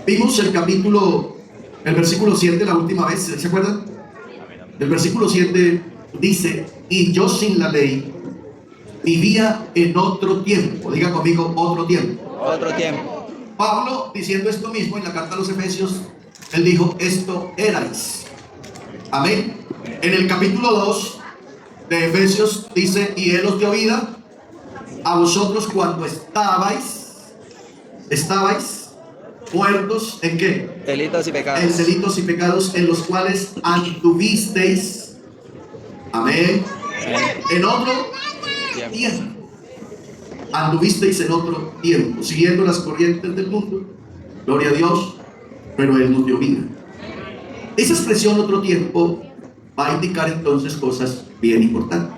Vimos el versículo 7 la última vez, ¿se acuerdan? El versículo 7 dice: y yo sin la ley vivía en otro tiempo. Diga conmigo, otro tiempo. Otro tiempo. Pablo, diciendo esto mismo en la carta a los Efesios, él dijo: esto erais. Amén. En el capítulo 2 de Efesios dice: y él os dio vida a vosotros cuando estabais muertos ¿en qué? Delitos y pecados. En delitos y pecados, en los cuales anduvisteis. Amén. En otro tiempo. Anduvisteis en otro tiempo, siguiendo las corrientes del mundo. Gloria a Dios. Pero él nos dio vida. Esa expresión otro tiempo va a indicar entonces cosas bien importantes.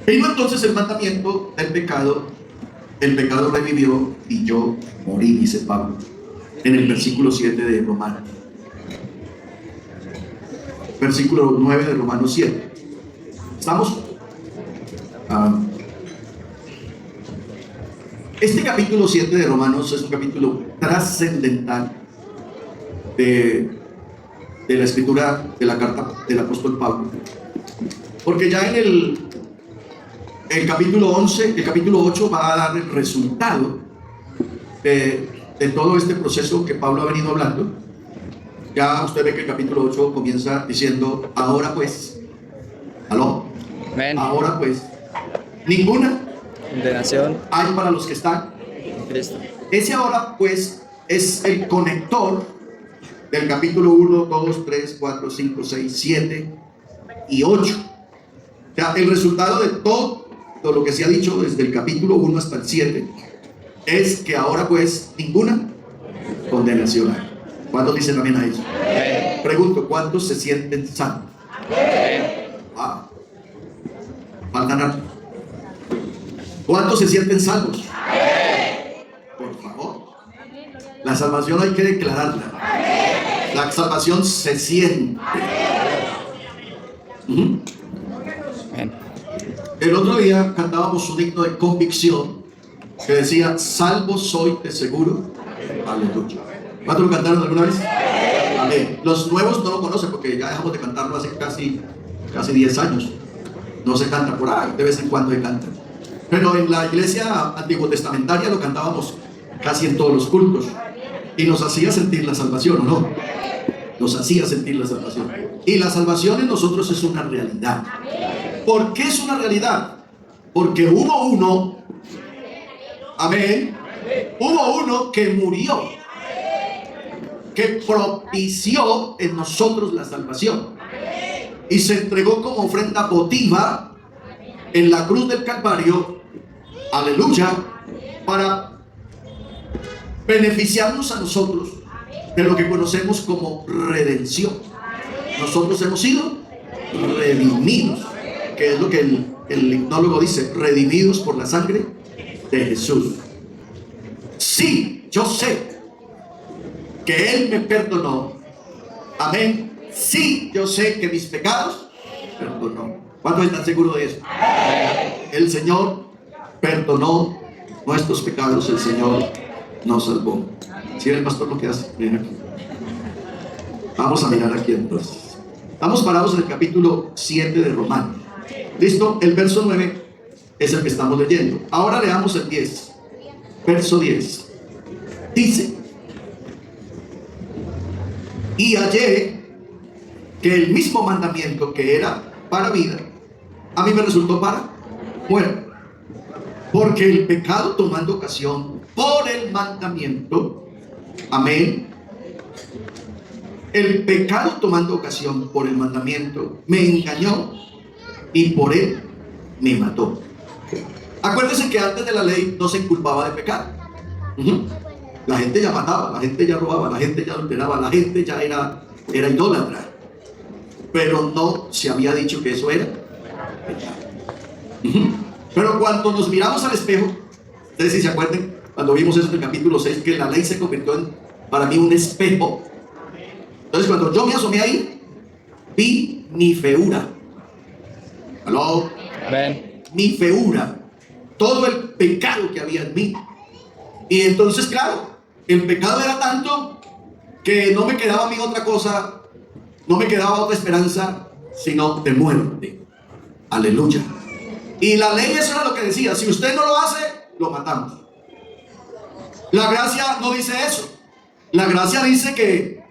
Vino entonces el mandamiento del pecado. El pecado revivió y yo morí, dice Pablo en el versículo 7 de Romanos. Versículo 9 de Romanos 7. ¿Estamos? Este capítulo 7 de Romanos es un capítulo trascendental de la escritura de la carta del apóstol Pablo, porque ya en el capítulo 11, el capítulo 8 va a dar el resultado de todo este proceso que Pablo ha venido hablando. Ya usted ve que el capítulo 8 comienza diciendo: ahora pues, ¿aló? Amén. Ahora pues, ninguna Condenación hay para los que están en Cristo. Ese ahora pues es el conector del capítulo 1, 2, 3, 4, 5, 6, 7 y 8. O sea, el resultado de todo lo que se ha dicho desde el capítulo 1 hasta el 7 es que ahora pues ninguna condenación hay. ¿Cuántos dicen amén a eso? Amén. Pregunto, ¿cuántos se sienten salvos? Ah, faltan hartos. ¿Cuántos se sienten salvos? Por favor. La salvación hay que declararla. La salvación se siente. Amén. El otro día cantábamos un himno de convicción que decía: salvo soy de seguro. Aleluya. ¿Cuántos lo cantaron alguna vez? Amén. Los nuevos no lo conocen porque ya dejamos de cantarlo hace casi 10 años. No se canta por ahí, de vez en cuando se canta. Pero en la iglesia antiguo testamentaria lo cantábamos casi en todos los cultos. Y nos hacía sentir la salvación, ¿o no? Nos hacía sentir la salvación. Y la salvación en nosotros es una realidad. ¿Por qué es una realidad? Porque hubo uno, amén, hubo uno que murió, que propició en nosotros la salvación y se entregó como ofrenda votiva en la cruz del Calvario, aleluya, para beneficiarnos a nosotros de lo que conocemos como redención. Nosotros hemos sido redimidos, que es lo que el himnólogo dice: redimidos por la sangre de Jesús. Sí, yo sé que Él me perdonó. Amén. Sí, yo sé que mis pecados perdonó. ¿Cuántos están seguros de eso? El Señor perdonó nuestros pecados. El Señor nos salvó. ¿Sí ve el pastor lo que hace? Miren aquí. Vamos a mirar aquí entonces. Estamos parados en el capítulo 7 de Romanos. ¿Listo? El verso 9 es el que estamos leyendo. Ahora leamos el 10. Verso 10. Dice: y hallé que el mismo mandamiento que era para vida, a mí me resultó para muerte. Porque el pecado, tomando ocasión por el mandamiento, amén, el pecado tomando ocasión por el mandamiento me engañó y por él me mató. Acuérdense que antes de la ley no se inculpaba de pecado. La gente ya mataba, la gente ya robaba, la gente ya adulteraba, la gente ya era idólatra. Pero no se había dicho que eso era pecado. Pero cuando nos miramos al espejo, ustedes si se acuerdan, cuando vimos eso en el capítulo 6, que la ley se convirtió en, para mí, un espejo. Entonces cuando yo me asomé ahí, vi mi feura. ¿Aló? Amén. Mi feura. Todo el pecado que había en mí. Y entonces, claro, el pecado era tanto que no me quedaba a mí otra cosa, no me quedaba otra esperanza, sino de muerte. Aleluya. Y la ley eso era lo que decía: si usted no lo hace, lo matamos. La gracia no dice eso. La gracia dice que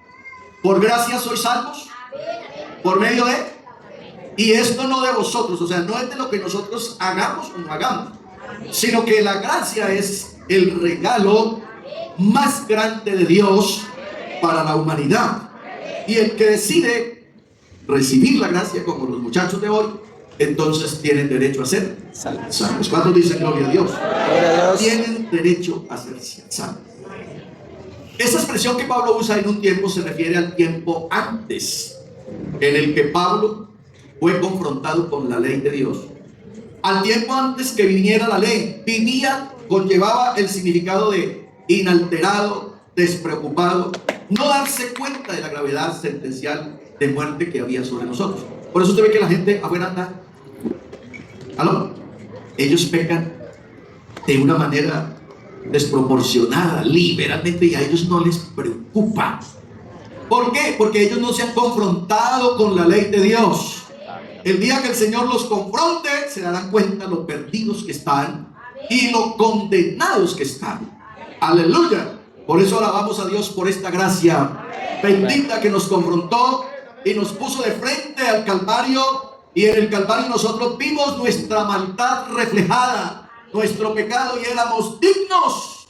por gracia sois salvos, por medio de, y esto no de vosotros, o sea, no es de lo que nosotros hagamos o no hagamos, sino que la gracia es el regalo más grande de Dios para la humanidad. Y el que decide recibir la gracia, como los muchachos de hoy, entonces tienen derecho a ser salvos. ¿Cuántos dicen gloria a Dios? Gloria a Dios. Tienen derecho a ser salvos. Esa expresión que Pablo usa en un tiempo se refiere al tiempo antes, en el que Pablo fue confrontado con la ley de Dios. Al tiempo antes que viniera la ley, conllevaba el significado de inalterado, despreocupado, no darse cuenta de la gravedad sentencial de muerte que había sobre nosotros. Por eso usted ve que la gente afuera anda, ¿aló? Ellos pecan de una manera desproporcionada, liberalmente, y a ellos no les preocupa. ¿Por qué? Porque ellos no se han confrontado con la ley de Dios. El día que el Señor los confronte, se darán cuenta lo perdidos que están y lo condenados que están. Aleluya. Por eso alabamos a Dios por esta gracia bendita que nos confrontó y nos puso de frente al Calvario, y en el Calvario nosotros vimos nuestra maldad reflejada, nuestro pecado, y éramos dignos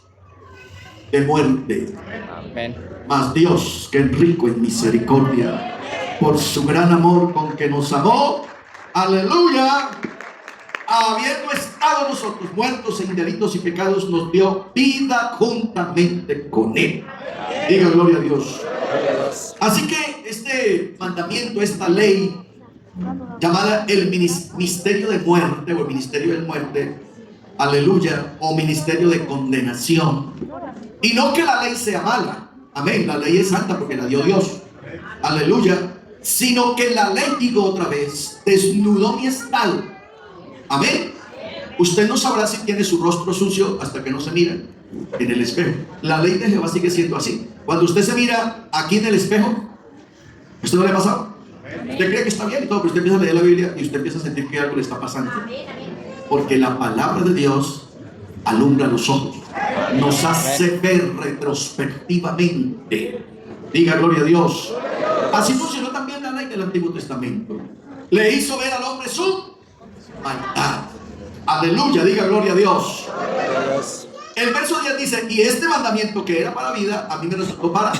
de muerte. Amén. Mas Dios, que es rico en misericordia, por su gran amor con que nos amó, aleluya, habiendo estado nosotros muertos en delitos y pecados, nos dio vida juntamente con Él. Diga gloria a Dios. Así que este mandamiento, esta ley llamada el misterio de muerte, o el ministerio de muerte, aleluya, o ministerio de condenación. Y no que la ley sea mala, amén, la ley es santa porque la dio Dios, aleluya, sino que la ley, digo otra vez, desnudó mi espalda. Amén. Usted no sabrá si tiene su rostro sucio hasta que no se mira en el espejo. La ley de Jehová sigue siendo así. Cuando usted se mira aquí en el espejo, ¿usted no le ha pasado? Usted cree que está bien y todo, pero usted empieza a leer la Biblia y usted empieza a sentir que algo le está pasando. Porque la palabra de Dios alumbra los ojos, nos hace ver retrospectivamente. Diga gloria a Dios. Así funcionó también la ley del Antiguo Testamento. Le hizo ver al hombre su maldad. Aleluya, diga gloria a Dios. El verso 10 dice: y este mandamiento que era para vida, a mí me resultó para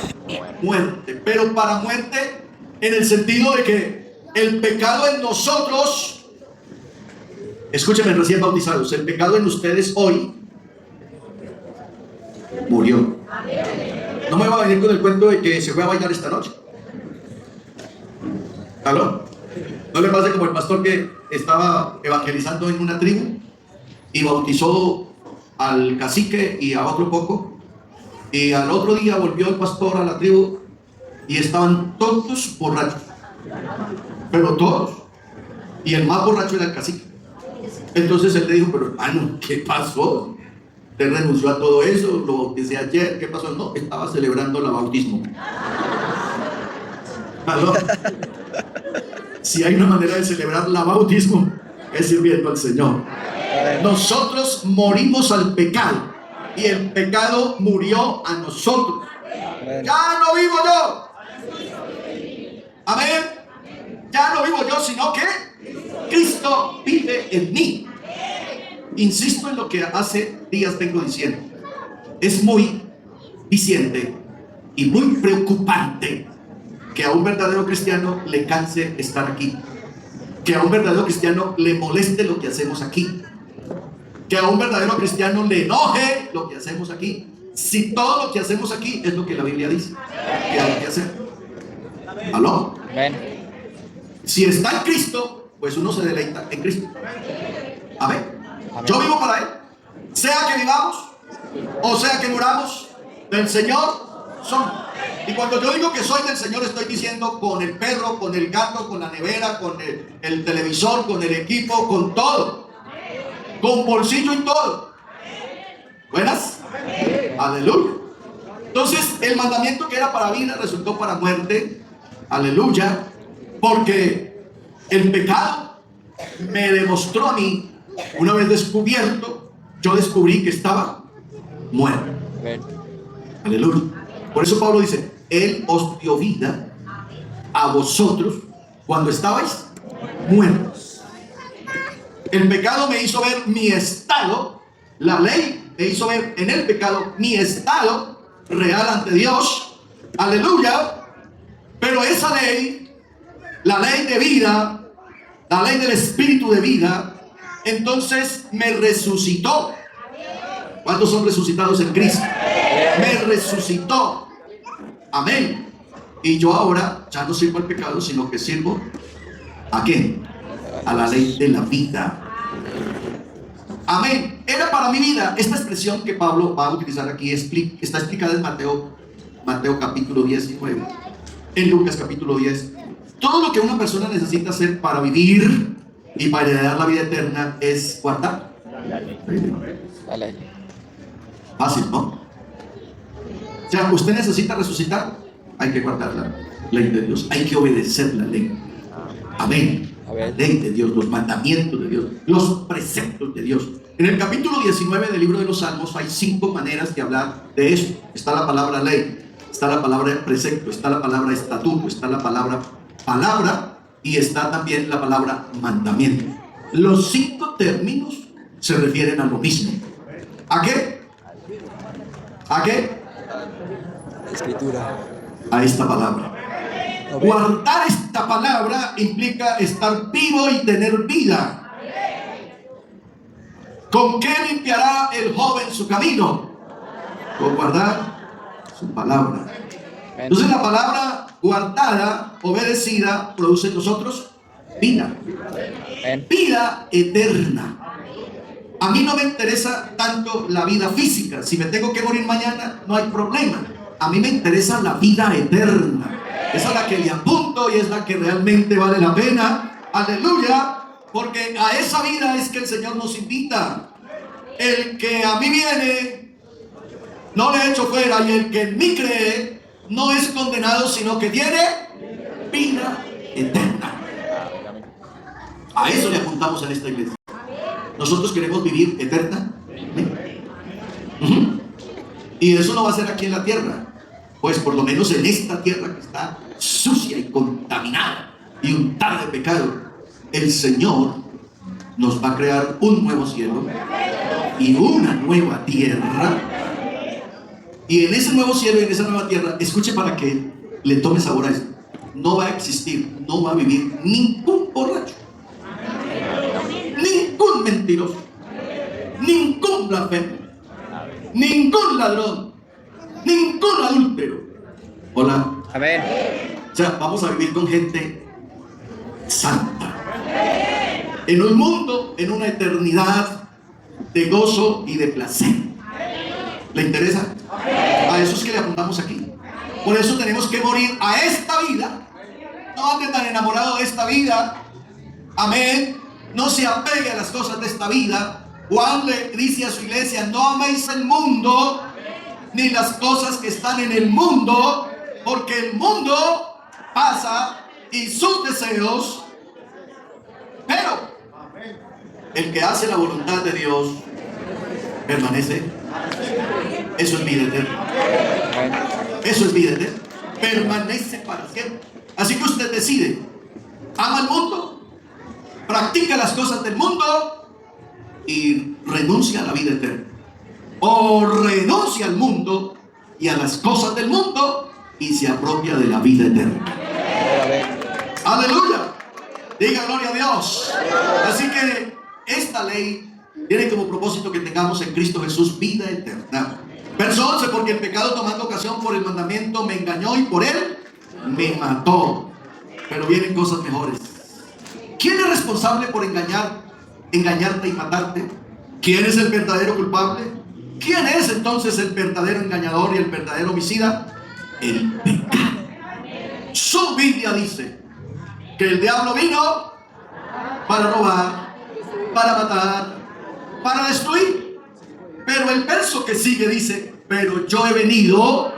muerte. Pero para muerte en el sentido de que el pecado en nosotros, escúcheme recién bautizados, el pecado en ustedes hoy murió. No me va a venir con el cuento de que se fue a bailar esta noche. ¿Aló? No le pase como el pastor que estaba evangelizando en una tribu y bautizó al cacique y a otro poco, y al otro día volvió el pastor a la tribu y estaban todos borrachos, pero todos, y el más borracho era el cacique. Entonces él le dijo: pero hermano, ¿qué pasó? Usted renunció a todo eso, lo bauticé ayer, ¿qué pasó? No, estaba celebrando el bautismo. ¿Aló? Si hay una manera de celebrar el bautismo, es sirviendo al Señor. Nosotros morimos al pecado y el pecado murió a nosotros. Ya no vivo yo. Amén. Ya no vivo yo, sino que Cristo vive en mí. Insisto en lo que hace días vengo diciendo. Es muy viciente y muy preocupante que a un verdadero cristiano le canse estar aquí, que a un verdadero cristiano le moleste lo que hacemos aquí, que a un verdadero cristiano le enoje lo que hacemos aquí, si todo lo que hacemos aquí es lo que la Biblia dice que hay que hacer. ¿Aló? Amén. Si está en Cristo, pues uno se deleita en Cristo. Amén. Yo vivo para Él, sea que vivamos o sea que muramos, del Señor somos. Y cuando yo digo que soy del Señor, estoy diciendo con el perro, con el gato, con la nevera, con el televisor, con el equipo, con todo, con bolsillo y todo. ¿Buenas? Aleluya. Entonces, el mandamiento que era para vida resultó para muerte. Aleluya. Porque el pecado me demostró a mí, una vez descubierto, yo descubrí que estaba muerto. Amén. Aleluya. Por eso Pablo dice, Él os dio vida a vosotros cuando estabais muertos. El pecado me hizo ver mi estado, la ley me hizo ver en el pecado mi estado real ante Dios. Aleluya. Pero esa ley, la ley de vida, la ley del espíritu de vida, entonces me resucitó. ¿Cuántos son resucitados en Cristo? Me resucitó. Amén. Y yo ahora ya no sirvo al pecado, sino que sirvo ¿a qué? A la ley de la vida. Amén. Era para mi vida. Esta expresión que Pablo va a utilizar aquí está explicada en Mateo capítulo 19, en Lucas capítulo 10. Todo lo que una persona necesita hacer para vivir y para heredar la vida eterna es guardar La ley. fácil, ¿no? O sea, usted necesita resucitar, hay que guardar la ley de Dios, hay que obedecer la ley. Amén. La ley de Dios, los mandamientos de Dios, los preceptos de Dios. En el capítulo 19 del libro de los Salmos hay 5 maneras de hablar de eso. Está la palabra ley, está la palabra precepto, está la palabra estatuto, está la palabra y está también la palabra mandamiento. Los 5 términos se refieren a lo mismo. ¿A qué? ¿A qué? Escritura. A esta palabra. Guardar esta palabra implica estar vivo y tener vida. ¿Con qué limpiará el joven su camino? Con guardar su palabra. Entonces la palabra guardada, obedecida, produce en nosotros vida. Vida eterna. A mí no me interesa tanto la vida física. Si me tengo que morir mañana, no hay problema. A mí me interesa la vida eterna. Esa es la que le apunto y es la que realmente vale la pena. Aleluya. Porque a esa vida es que el Señor nos invita. El que a mí viene, no le echo fuera. Y el que en mí cree, no es condenado, sino que tiene vida eterna. A eso le apuntamos en esta iglesia. Nosotros queremos vivir eternamente. Y eso no va a ser aquí en la tierra. Pues por lo menos en esta tierra que está sucia y contaminada y untada de pecado, el Señor nos va a crear un nuevo cielo y una nueva tierra. Y en ese nuevo cielo y en esa nueva tierra, escuche para que le tome sabor a esto, no va a existir, no va a vivir ningún borracho, ningún mentiroso, ningún blasfemo, ningún ladrón, ningún adúltero. Hola. Amén. O sea, vamos a vivir con gente santa. En un mundo, en una eternidad de gozo y de placer. ¿Le interesa? A eso es que le apuntamos aquí. Por eso tenemos que morir a esta vida. No ande tan enamorado de esta vida. Amén. No se apegue a las cosas de esta vida. Juan le dice a su iglesia: no améis el mundo ni las cosas que están en el mundo, porque el mundo pasa y sus deseos, pero el que hace la voluntad de Dios permanece. Eso es vida eterna. Eso es vida eterna. Permanece para siempre. Así que usted decide: ama el mundo, practica las cosas del mundo y renuncia a la vida eterna. O renuncia al mundo y a las cosas del mundo y se apropia de la vida eterna. Aleluya. Diga gloria a Dios. Así que esta ley tiene como propósito que tengamos en Cristo Jesús vida eterna. Verso 11: porque el pecado, tomando ocasión por el mandamiento, me engañó y por él me mató. Pero vienen cosas mejores. ¿Quién es responsable por engañarte y matarte? ¿Quién es el verdadero culpable? ¿Quién es entonces el verdadero engañador y el verdadero homicida? El pecado. Su Biblia dice que el diablo vino para robar, para matar, para destruir. Pero el verso que sigue dice: pero yo he venido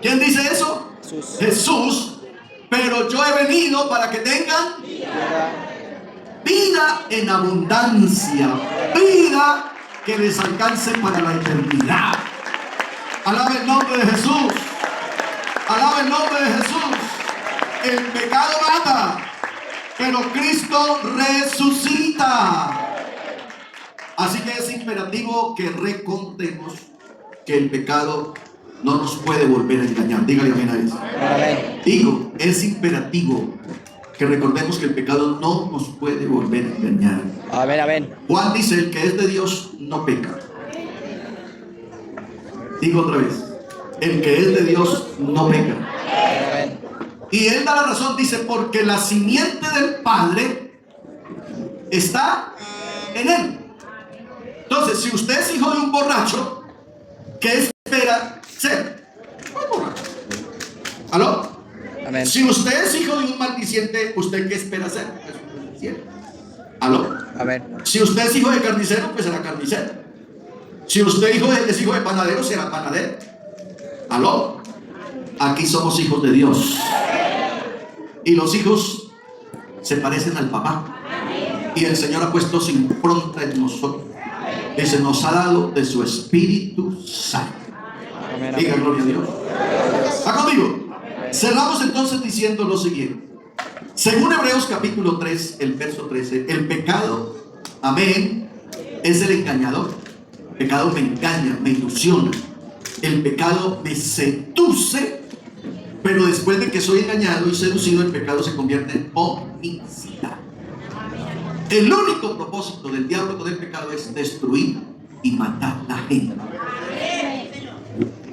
¿Quién dice eso? Jesús. Jesús. Pero yo he venido para que tengan vida en abundancia, vida que les alcance para la eternidad. Alaba el nombre de Jesús. Alaba el nombre de Jesús. El pecado mata, pero Cristo resucita. Así que es imperativo que recordemos que el pecado no nos puede volver a engañar. Dígale amén a eso. Amén. Digo, es imperativo que recordemos que el pecado no nos puede volver a engañar. Amén, amén. Juan dice: el que es de Dios no peca. Digo otra vez: el que es de Dios no peca. Amén. Y él da la razón, dice: porque la simiente del Padre está en él. Entonces, si usted es hijo de un borracho, ¿qué espera ser? Un borracho. ¿Aló? Amén. Si usted es hijo de un maldiciente, ¿usted qué espera ser? ¿Aló? Amén. Si usted es hijo de carnicero, pues será carnicero. Si usted es hijo de panadero, será panadero. ¿Aló? Aquí somos hijos de Dios. Y los hijos se parecen al papá. Y el Señor ha puesto su impronta en nosotros. Dice: nos ha dado de su Espíritu Santo. Amén. Diga Amén. gloria a Dios. ¿Está conmigo? Cerramos entonces diciendo lo siguiente. Según Hebreos capítulo 3, el verso 13, el pecado, amén, es el engañador. El pecado me engaña, me ilusiona. El pecado me seduce, pero después de que soy engañado y seducido, el pecado se convierte en homicida. El único propósito del diablo con el pecado es destruir y matar a la gente.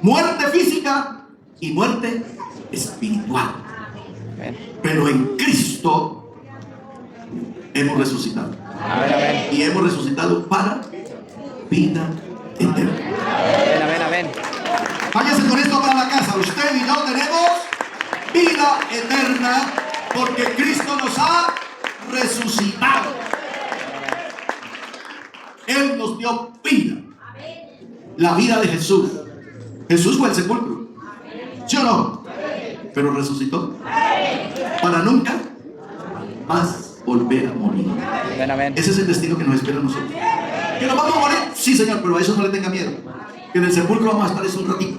Muerte física y muerte espiritual. Amén. Pero en Cristo hemos resucitado. Amén, amén. Y hemos resucitado para vida eterna. Amén, amén, amén. Váyase con esto para la casa. Usted y yo tenemos vida eterna porque Cristo nos ha resucitado. Él nos dio vida. La vida de Jesús. Jesús fue al sepulcro. ¿Sí o no? Pero resucitó para nunca más volver a morir. Amén, amén. Ese es el destino que nos espera a nosotros. ¿Que nos vamos a morir? Sí, Señor, pero a eso no le tenga miedo. Que en el sepulcro vamos a estar eso un ratito.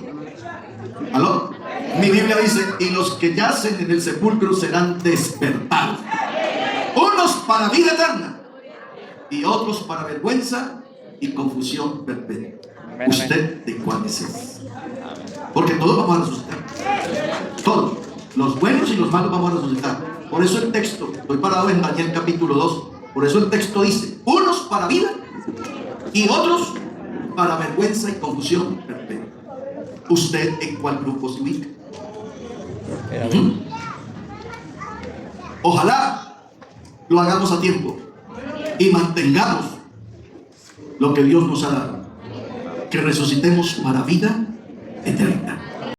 ¿Aló? Mi Biblia dice: y los que yacen en el sepulcro serán despertados. Unos para vida eterna y otros para vergüenza y confusión perpetua. Amén, ¿Usted de cuáles es? Porque todos vamos a resucitar. Todos. Los buenos y los malos vamos a resucitar. Por eso el texto, estoy parado en Daniel capítulo 2. Por eso el texto dice: unos para vida y otros para vergüenza y confusión perpetua. ¿Usted en cuál grupo se ubica? Amén. Ojalá lo hagamos a tiempo y mantengamos lo que Dios nos ha dado. Que resucitemos para vida eterna.